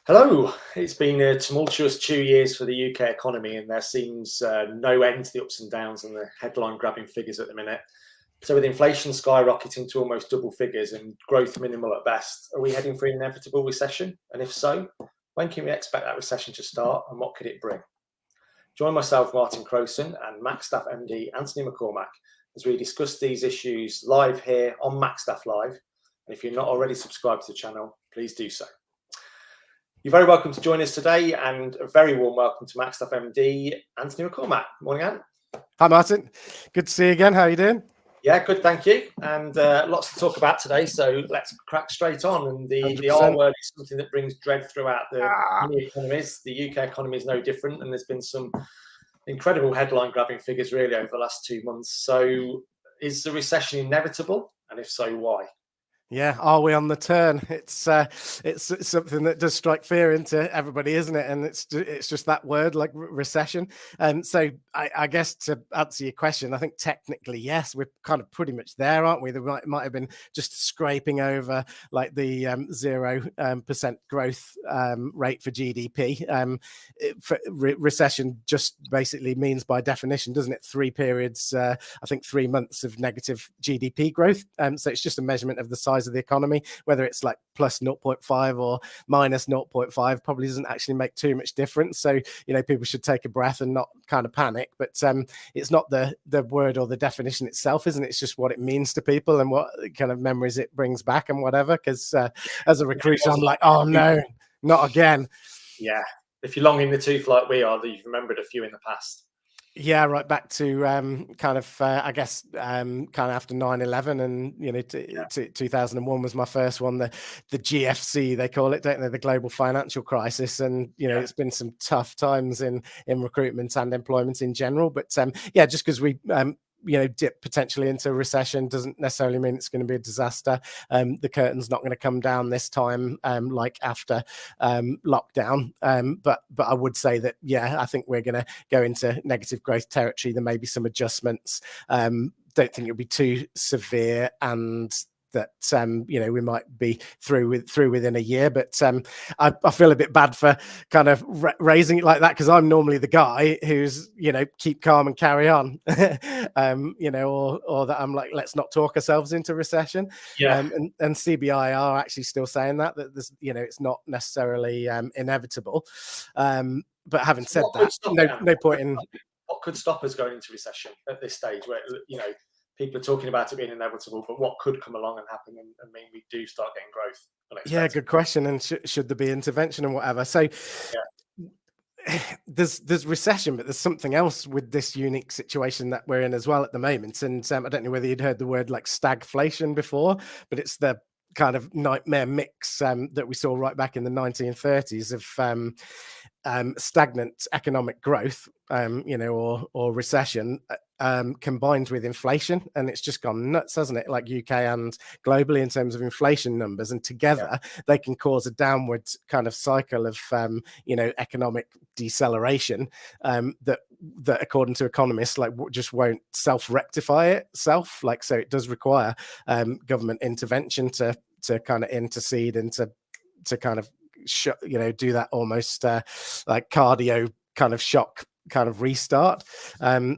Hello. It's been a tumultuous 2 years for the UK economy, and there seems no end to the ups and downs and the headline grabbing figures at the minute. So, with inflation skyrocketing to almost double figures and growth minimal at best, are we heading for an inevitable recession? And if so, when can we expect that recession to start and what could it bring? Join myself, Martin Crowson, and Macstaff MD Anthony McCormack as we discuss these issues live here on Macstaff Live. And if you're not already subscribed to the channel, please do so. You're very welcome to join us today, and a very warm welcome to Macstaff MD Anthony McCormack. Morning, Ant. Hi, Martin. Good to see you again. How are you doing? Yeah, good, thank you. And lots to talk about today, so let's crack straight on. And the R word is something that brings dread throughout the economies. The UK economy is no different, and there's been some incredible headline-grabbing figures really over the last 2 months. So, is the recession inevitable? And if so, why? Yeah, are we on the turn? It's something that does strike fear into everybody, isn't it? And it's just that word, like recession. So I guess to answer your question, I think technically yes, we're kind of pretty much there, aren't we? There might have been just scraping over like the 0% growth rate for GDP. Recession just basically means, by definition, doesn't it, 3 periods? I think 3 months of negative GDP growth. So it's just a measurement of the size of the economy. Whether it's like plus 0.5 or minus 0.5 probably doesn't actually make too much difference. So, people should take a breath and not kind of panic. But it's not the word or the definition itself, isn't it? It's just what it means to people and what kind of memories it brings back and whatever. Because as a recruiter, I'm like, oh no, not again. Yeah. If you're long in the tooth like we are, you've remembered a few in the past. Yeah, right back to kind of after 9/11, and 2001 was my first one. The GFC, they call it, don't they? The global financial crisis, and it's been some tough times in recruitment and employment in general. But just because we dip potentially into a recession doesn't necessarily mean it's going to be a disaster. The curtain's not going to come down this time, like after lockdown. But I would say that, I think we're going to go into negative growth territory. There may be some adjustments. Don't think it'll be too severe, and that we might be through within a year. But I feel a bit bad for kind of raising it like that, because I'm normally the guy who's keep calm and carry on, or that I'm like, let's not talk ourselves into recession. And CBI are actually still saying that there's it's not necessarily inevitable. But having said that, no point in what could stop us going into recession at this stage, where people are talking about it being inevitable, but what could come along and happen and mean we do start getting growth? Yeah, good question. And should there be intervention and whatever? So there's recession, but there's something else with this unique situation that we're in as well at the moment. And I don't know whether you'd heard the word like stagflation before, but it's the kind of nightmare mix that we saw right back in the 1930s of stagnant economic growth, or recession, combined with inflation, and it's just gone nuts, hasn't it? Like UK and globally in terms of inflation numbers, and together they can cause a downward kind of cycle of economic deceleration that according to economists just won't self-rectify itself. So it does require government intervention to kind of intercede and to kind of do that almost like cardio kind of shock kind of restart.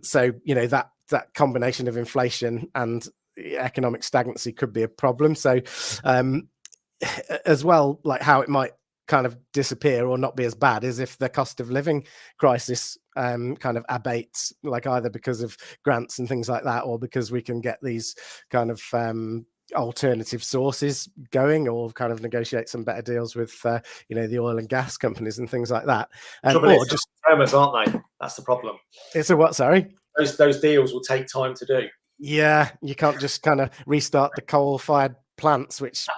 So that combination of inflation and economic stagnancy could be a problem. So as well, like how it might kind of disappear or not be as bad is if the cost of living crisis kind of abates, like either because of grants and things like that, or because we can get these kind of alternative sources going, or kind of negotiate some better deals with the oil and gas companies and things like that. Or just termers, aren't they? That's the problem. It's a what? Sorry, those deals will take time to do. Yeah, you can't just kind of restart the coal-fired plants, which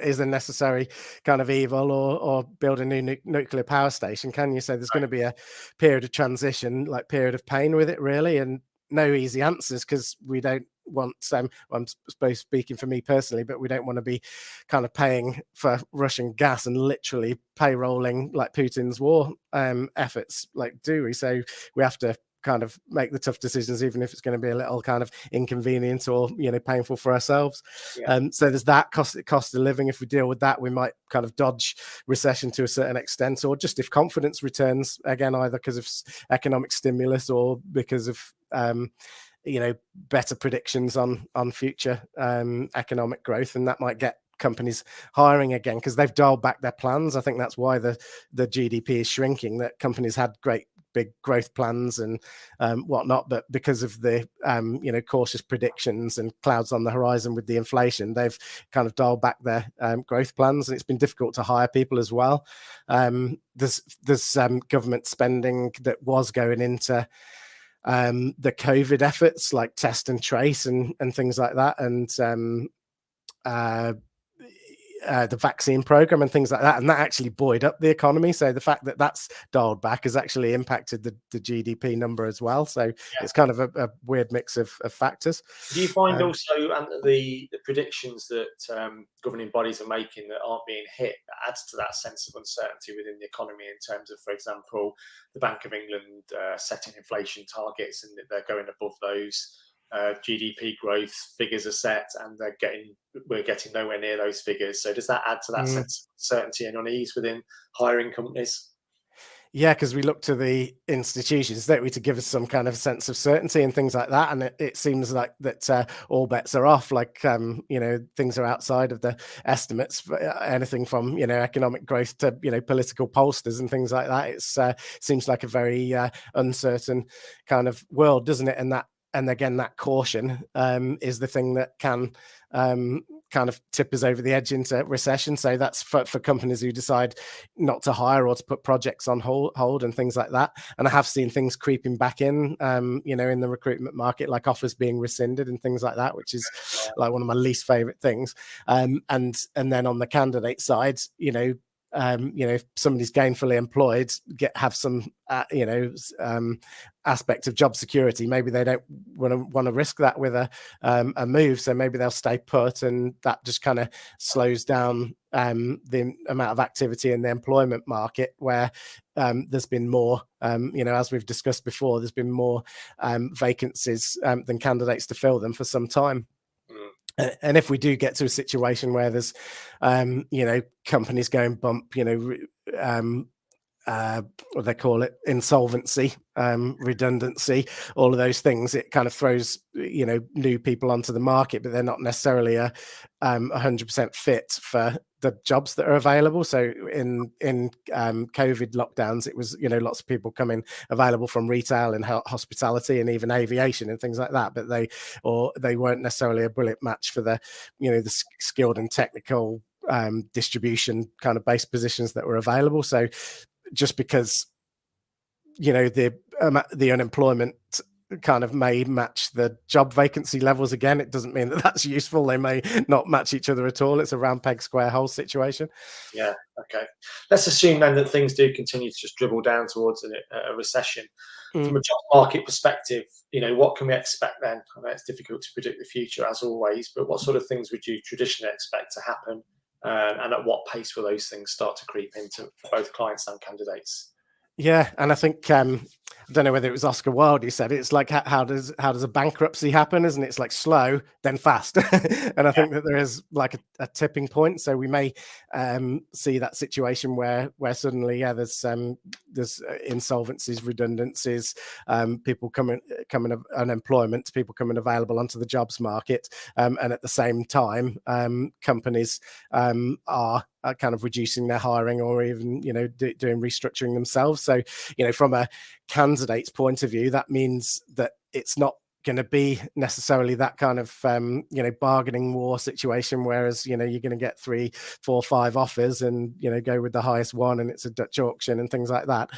is a necessary kind of evil, or build a new nuclear power station, can you? So there's going to be a period of transition, like period of pain with it, really, and no easy answers, because we don't want, I'm supposed speaking for me personally, but we don't want to be kind of paying for Russian gas and literally payrolling like Putin's war efforts, like, do we? So we have to kind of make the tough decisions, even if it's going to be a little kind of inconvenient or, you know, painful for ourselves. So there's that cost of living. If we deal with that, we might kind of dodge recession to a certain extent, or just if confidence returns again, either because of economic stimulus or because of you know, better predictions on future economic growth, and that might get companies hiring again because they've dialed back their plans. I think that's why the GDP is shrinking, that companies had great big growth plans and whatnot, but because of the you know, cautious predictions and clouds on the horizon with the inflation, they've kind of dialed back their growth plans, and it's been difficult to hire people as well. There's government spending that was going into the COVID efforts like test and trace and things like that, and the vaccine program and things like that, and that actually buoyed up the economy. So the fact that that's dialed back has actually impacted the GDP number as well. So it's kind of a weird mix of factors. Do you find also the predictions that governing bodies are making that aren't being hit, that adds to that sense of uncertainty within the economy in terms of, for example, the Bank of England setting inflation targets and that they're going above those? GDP growth figures are set, and we're getting nowhere near those figures. So does that add to that sense of certainty and unease within hiring companies? Yeah, because we look to the institutions, don't we, to give us some kind of sense of certainty and things like that. And it seems like that all bets are off. Like, you know, things are outside of the estimates, anything from, you know, economic growth to, you know, political pollsters and things like that. It's seems like a very uncertain kind of world, doesn't it? And again, that caution is the thing that can kind of tip us over the edge into recession. So that's for companies who decide not to hire or to put projects on hold and things like that. And I have seen things creeping back in, you know, in the recruitment market, like offers being rescinded and things like that, which is like one of my least favorite things. And then on the candidate side, you know, if somebody's gainfully employed, have some, aspect of job security. Maybe they don't want to risk that with a move, so maybe they'll stay put, and that just kind of slows down the amount of activity in the employment market, where there's been more, as we've discussed before, there's been more vacancies than candidates to fill them for some time. And if we do get to a situation where there's, companies going bump, what they call it, insolvency, redundancy, all of those things, it kind of throws, new people onto the market, but they're not necessarily 100% fit for the jobs that are available. So in COVID lockdowns, it was, lots of people coming available from retail and hospitality and even aviation and things like that, but they weren't necessarily a brilliant match for the, the skilled and technical distribution kind of base positions that were available. So just because, the unemployment kind of may match the job vacancy levels again, it doesn't mean that that's useful. They may not match each other at all. It's a round peg square hole situation. Yeah. Okay. Let's assume then that things do continue to just dribble down towards a recession. From a job market perspective, what can we expect then? I know it's difficult to predict the future as always, but what sort of things would you traditionally expect to happen? And at what pace will those things start to creep into both clients and candidates? Yeah, and I think I don't know whether it was Oscar Wilde who said it. It's like how does a bankruptcy happen? Isn't it? It's like slow then fast, and I think that there is like a tipping point. So we may see that situation where suddenly there's insolvencies, redundancies, people coming unemployment, people coming available onto the jobs market, and at the same time companies are kind of reducing their hiring or even doing restructuring themselves. So from a candidate's point of view, that means that it's not going to be necessarily that kind of bargaining war situation, whereas you're going to get 3, 4, 5 offers and go with the highest one, and it's a Dutch auction and things like that.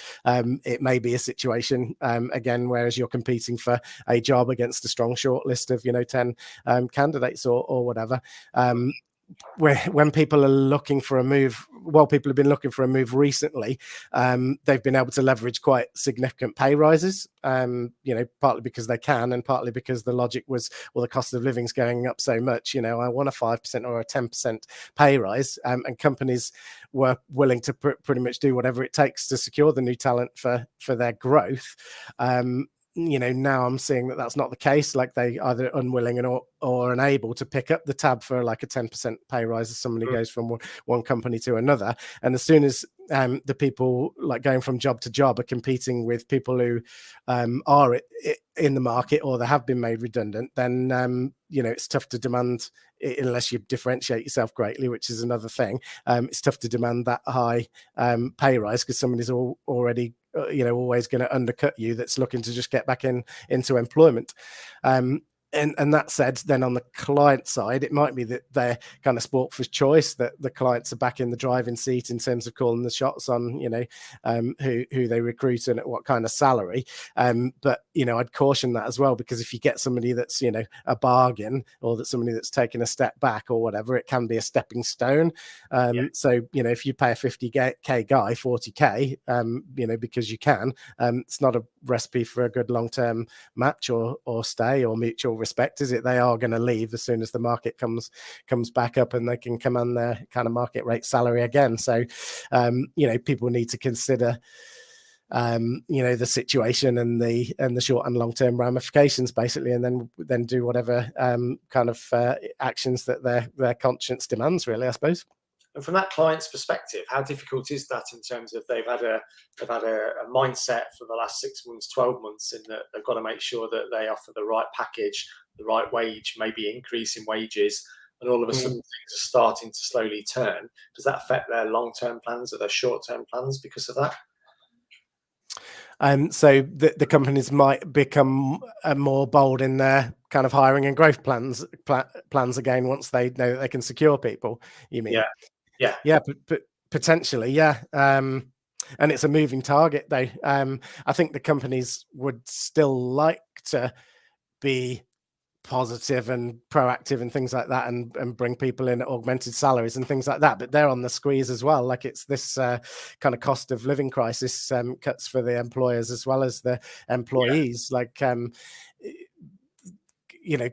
It may be a situation again, whereas you're competing for a job against a strong shortlist of 10 candidates or whatever. When people are looking for a move, people have been looking for a move recently, they've been able to leverage quite significant pay rises, partly because they can, and partly because the logic was, well, the cost of living's going up so much, I want a 5% or a 10% pay rise, and companies were willing to pretty much do whatever it takes to secure the new talent for their growth. now I'm seeing that that's not the case. Like they either unwilling or unable to pick up the tab for like a 10% pay rise as somebody goes from one company to another. And as soon as the people like going from job to job are competing with people who are in the market or they have been made redundant, then it's tough to demand, unless you differentiate yourself greatly, which is another thing. It's tough to demand that high pay rise because somebody's already always going to undercut you that's looking to just get back into employment. And that said, then on the client side, it might be that they're kind of sport for choice, that the clients are back in the driving seat in terms of calling the shots on, who they recruit and at what kind of salary. But, I'd caution that as well, because if you get somebody that's, a bargain, or that somebody that's taken a step back or whatever, it can be a stepping stone. So, if you pay a 50K guy 40K, because you can, it's not a recipe for a good long-term match or stay or mutual respect, is it? They are going to leave as soon as the market comes back up and they can command their kind of market rate salary again. So people need to consider the situation and the short and long term ramifications, basically, and then do whatever kind of actions that their conscience demands, really, I suppose. And from that client's perspective, how difficult is that in terms of they've had a mindset for the last 6 months, 12 months, in that they've got to make sure that they offer the right package, the right wage, maybe increase in wages, and all of a sudden things are starting to slowly turn. Does that affect their long-term plans or their short-term plans because of that? So the companies might become more bold in their kind of hiring and growth plans again once they know that they can secure people, you mean? Yeah, but potentially, yeah. And it's a moving target, though. I think the companies would still like to be positive and proactive and things like that, and bring people in at augmented salaries and things like that, but they're on the squeeze as well. Like it's this kind of cost of living crisis, cuts for the employers as well as the employees. Like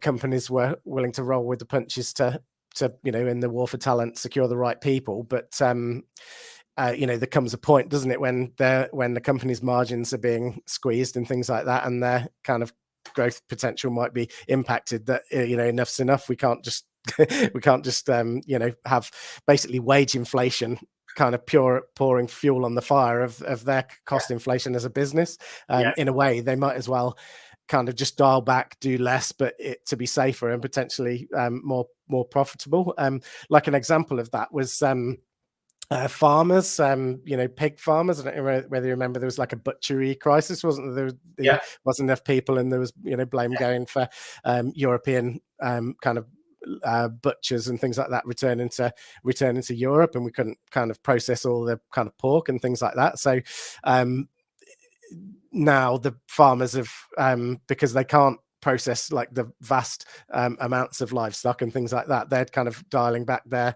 companies were willing to roll with the punches to in the war for talent secure the right people, but there comes a point, doesn't it, when the company's margins are being squeezed and things like that, and their kind of growth potential might be impacted, that enough's enough. We can't just have basically wage inflation kind of pouring fuel on the fire of their cost inflation as a business. In a way, they might as well kind of just dial back, do less, but it to be safer and potentially more profitable. Like an example of that was farmers, pig farmers. I don't know whether you remember, there was like a butchery crisis, wasn't there? There wasn't enough people, and there was blame going for European kind of butchers and things like that returning to Europe, and we couldn't kind of process all the kind of pork and things like that. So now the farmers have, because they can't process like the vast amounts of livestock and things like that, they're kind of dialing back their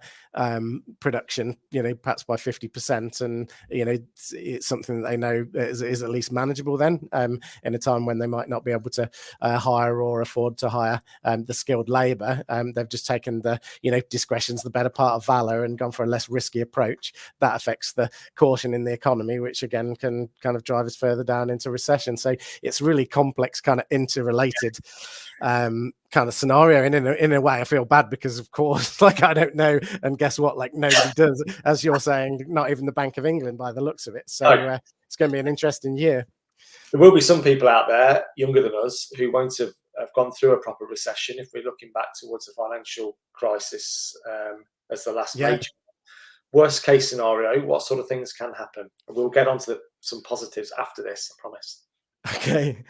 production, perhaps by 50%, and it's something that they know is at least manageable then, in a time when they might not be able to hire or afford to hire the skilled labor. They've just taken the discretion's the better part of valor and gone for a less risky approach. That affects the caution in the economy, which again can kind of drive us further down into recession. So it's really complex, kind of interrelated kind of scenario. And in a way, I feel bad because, of course, like I don't know, and guess what? Like nobody does, as you're saying, not even the Bank of England by the looks of it. So it's going to be an interesting year. There will be some people out there younger than us who won't have gone through a proper recession if we're looking back towards the financial crisis as the last major. Worst case scenario, what sort of things can happen? We'll get onto some positives after this, I promise. Okay.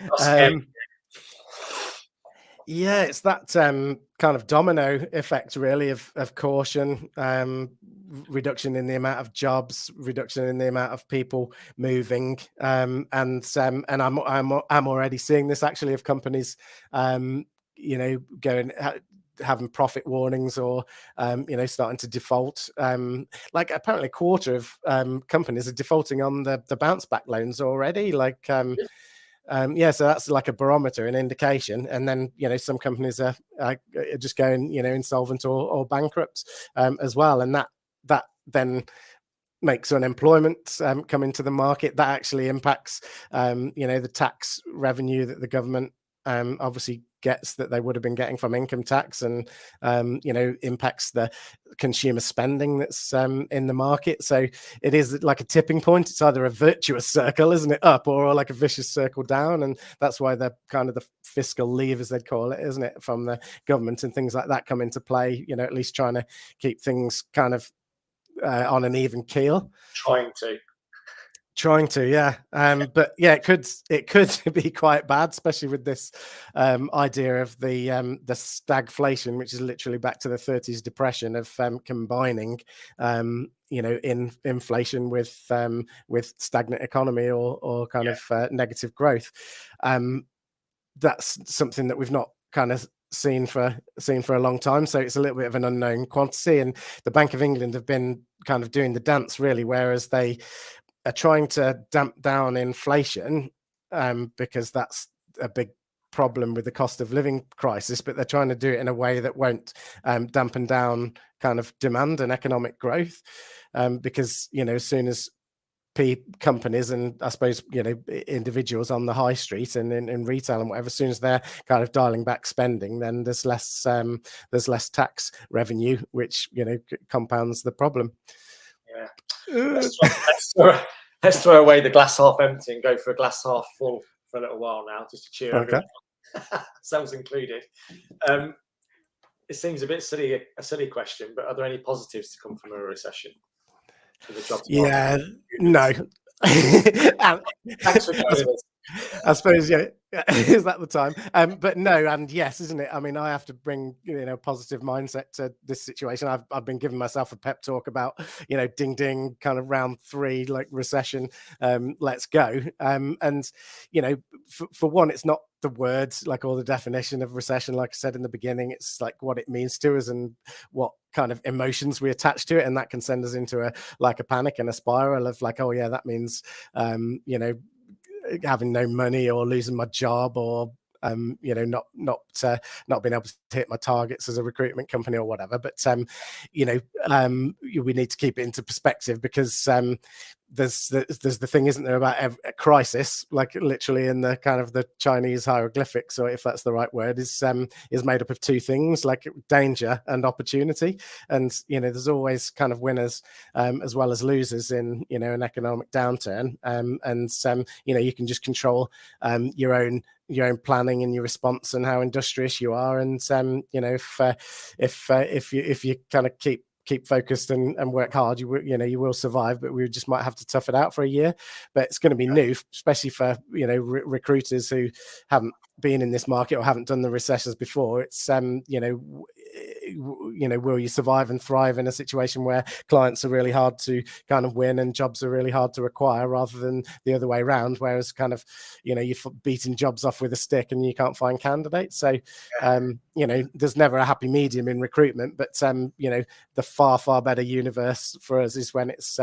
Yeah, it's that kind of domino effect, really, of caution, reduction in the amount of jobs, reduction in the amount of people moving, and I'm already seeing this actually of companies, going having profit warnings or starting to default. Like apparently a quarter of companies are defaulting on the bounce back loans already. Like. So that's like a barometer, an indication, and then some companies are just going insolvent or bankrupt as well, and that then makes unemployment come into the market. That actually impacts, the tax revenue that the government obviously gets, that they would have been getting from income tax, and impacts the consumer spending that's in the market. So it is like a tipping point. It's either a virtuous circle, isn't it, up, or like a vicious circle down, and that's why the kind of the fiscal levers, they'd call it, isn't it, from the government and things like that come into play, at least trying to keep things kind of on an even keel. Trying to, yeah. But yeah, it could be quite bad, especially with this idea of the stagflation, which is literally back to the 30s depression of combining in inflation with stagnant economy or kind of negative growth. That's something that we've not kind of seen for a long time, so it's a little bit of an unknown quantity, and the Bank of England have been kind of doing the dance, really, whereas they are trying to damp down inflation because that's a big problem with the cost of living crisis, but they're trying to do it in a way that won't dampen down kind of demand and economic growth, because as soon as companies and I suppose individuals on the high street and in retail and whatever, as soon as they're kind of dialing back spending, then there's less tax revenue, which compounds the problem. Let's throw away the glass half empty and go for a glass half full for a little while now, just to cheer everyone, ourselves included. It seems a bit silly, a silly question, but are there any positives to come from a recession? Yeah, no. Thanks for going this. I suppose, is that the time? But no, and yes, isn't it? I mean, I have to bring a positive mindset to this situation. I've been giving myself a pep talk about ding ding, kind of round 3, like recession, let's go. And for one, it's not the words, like, or the definition of recession, like I said in the beginning. It's like what it means to us and what kind of emotions we attach to it, and that can send us into a panic and a spiral of like, oh yeah, that means having no money or losing my job or not being able to hit my targets as a recruitment company or whatever. But we need to keep it into perspective, because there's the thing, isn't there, about a crisis, like literally in the kind of the Chinese hieroglyphics, or if that's the right word, is made up of 2 things, like danger and opportunity. And there's always kind of winners as well as losers in an economic downturn. And you can just control your own planning and your response and how industrious you are. And if you kind of keep focused and work hard, you will survive, but we just might have to tough it out for a year. But it's going to be new, especially for recruiters who haven't been in this market or haven't done the recessions before. It's will you survive and thrive in a situation where clients are really hard to kind of win and jobs are really hard to acquire, rather than the other way around, whereas kind of you're beating jobs off with a stick and you can't find candidates. So there's never a happy medium in recruitment, but the far better universe for us is when it's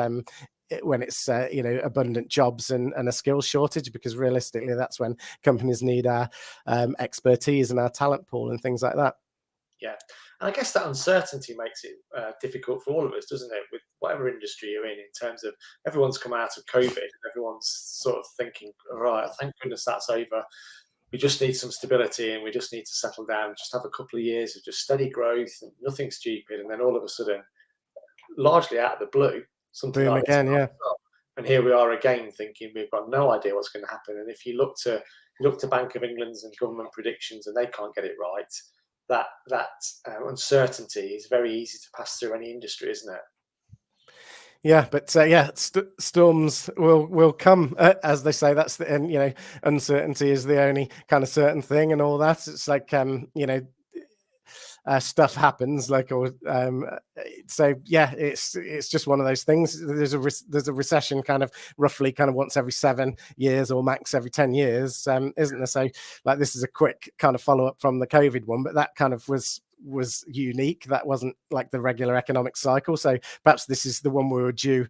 abundant jobs and a skills shortage, because realistically that's when companies need our expertise and our talent pool and things like that. Yeah, and I guess that uncertainty makes it difficult for all of us, doesn't it? With whatever industry you're in terms of everyone's come out of COVID and everyone's sort of thinking, all right, thank goodness that's over. We just need some stability and we just need to settle down, just have a couple of years of just steady growth and nothing stupid. And then all of a sudden, largely out of the blue, something boom like again, yeah. And here we are again thinking we've got no idea what's going to happen. And if you look to Bank of England's and government predictions and they can't get it right, that uncertainty is very easy to pass through any industry, isn't it? Yeah, but storms will come, as they say. That's and uncertainty is the only kind of certain thing, and all that. It's like stuff happens, like, or so yeah, it's just one of those things. There's a recession kind of roughly kind of once every 7 years or max every 10 years, isn't there? So like, this is a quick kind of follow up from the COVID one, but that kind of was unique. That wasn't like the regular economic cycle. So perhaps this is the one we were due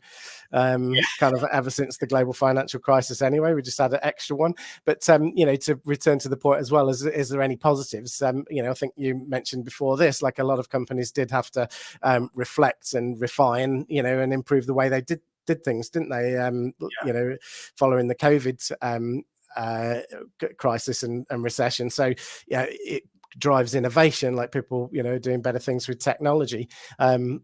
kind of ever since the global financial crisis anyway. We just had an extra one. But to return to the point as well, is there any positives? I think you mentioned before this, like, a lot of companies did have to reflect and refine, and improve the way they did did things, didn't they? You know, following the COVID crisis and recession. So yeah, it drives innovation, like people, you know, doing better things with technology. And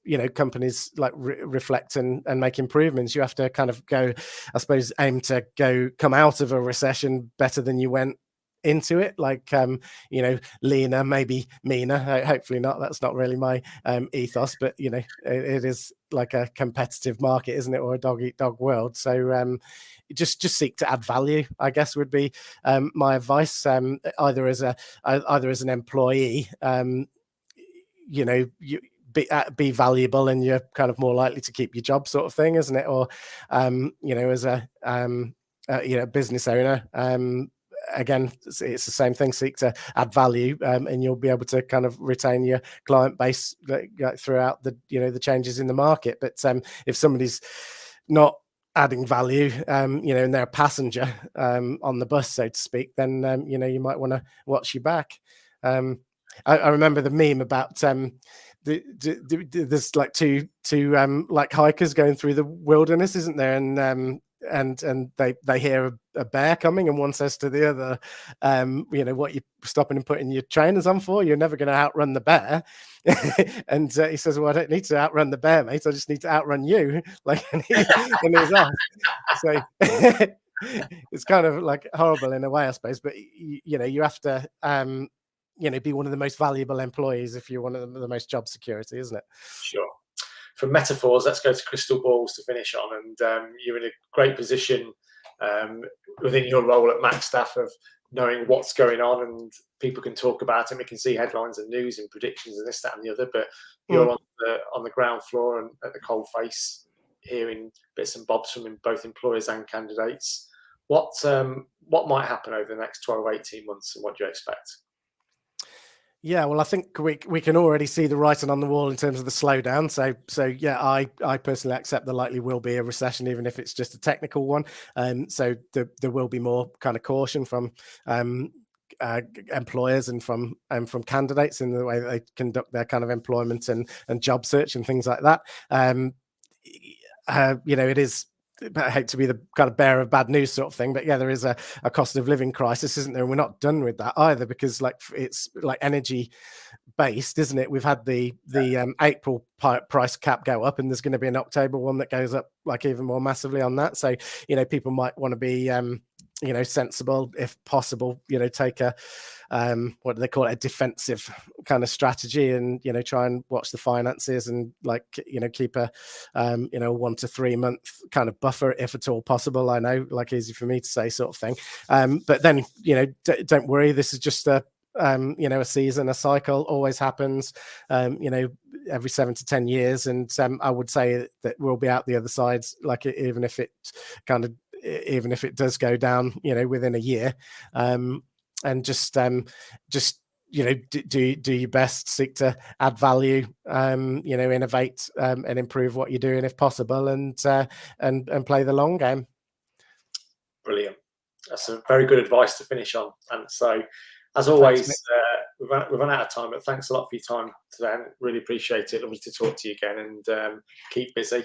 you know, companies like reflect and make improvements. You have to kind of go, I suppose, aim to come out of a recession better than you went into it, like you know, leaner, maybe meaner. Hopefully not, that's not really my ethos, but you know, it is like a competitive market, isn't it, or a dog eat dog world. So just seek to add value, I guess, would be my advice, either as an employee, you know, you be valuable and you're kind of more likely to keep your job, sort of thing, isn't it? Or you know, as a you know, business owner, again, it's the same thing. Seek to add value, and you'll be able to kind of retain your client base throughout the, you know, the changes in the market. But if somebody's not adding value, you know, and they're a passenger on the bus, so to speak, then you know, you might want to watch your back. I remember the meme about there's like two like hikers going through the wilderness, isn't there? And they hear a bear coming, and one says to the other, you know, what you stopping and putting your trainers on for? You're never going to outrun the bear. And he says, well, I don't need to outrun the bear, mate. I just need to outrun you. Like, and he's off. So it's kind of like horrible in a way, I suppose. But you know, you have to you know, be one of the most valuable employees if you're one of the most job security, isn't it? Sure. From metaphors, let's go to crystal balls to finish on. And you're in a great position within your role at Macstaff of knowing what's going on, and people can talk about it. We can see headlines and news and predictions and this, that, and the other. But you're on the ground floor and at the coal face, hearing bits and bobs from both employers and candidates. What might happen over the next 12, 18 months, and what do you expect? Yeah, well, I think we can already see the writing on the wall in terms of the slowdown. So yeah, I personally accept there likely will be a recession, even if it's just a technical one. So there will be more kind of caution from employers and from candidates in the way that they conduct their kind of employment and job search and things like that. You know, it is, I hate to be the kind of bearer of bad news sort of thing, but yeah, there is a cost of living crisis, isn't there? And we're not done with that either, because like it's like energy based, isn't it? We've had the April price cap go up, and there's going to be an October one that goes up like even more massively on that. So, you know, people might want to be you know, sensible if possible, you know, take a what do they call it, a defensive kind of strategy, and you know, try and watch the finances and like, you know, keep a you know, 1 to 3 month kind of buffer if at all possible. I know, like, easy for me to say sort of thing, but then, you know, don't worry, this is just a you know, a season, a cycle, always happens, you know, every 7 to 10 years. And I would say that we'll be out the other side, like, even if it does go down, you know, within a year, and just you know, do your best, seek to add value, you know, innovate, and improve what you're doing if possible, and play the long game. Brilliant. That's a very good advice to finish on. And so, as always, we've run out of time, but thanks a lot for your time today. Really appreciate it. Lovely to talk to you again, and keep busy.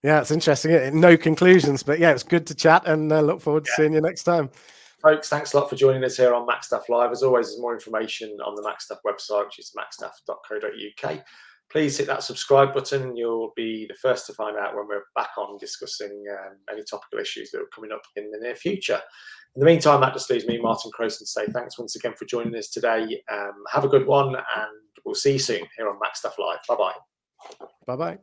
Yeah, it's interesting. No conclusions, but yeah, it's good to chat, and look forward to seeing you next time. Folks, thanks a lot for joining us here on Macstaff Live. As always, there's more information on the Macstaff website, which is macstaff.co.uk. Please hit that subscribe button, and you'll be the first to find out when we're back on discussing any topical issues that are coming up in the near future. In the meantime, that just leaves me, Martin Croson, to say thanks once again for joining us today. Have a good one, and we'll see you soon here on Macstaff Live. Bye-bye. Bye-bye.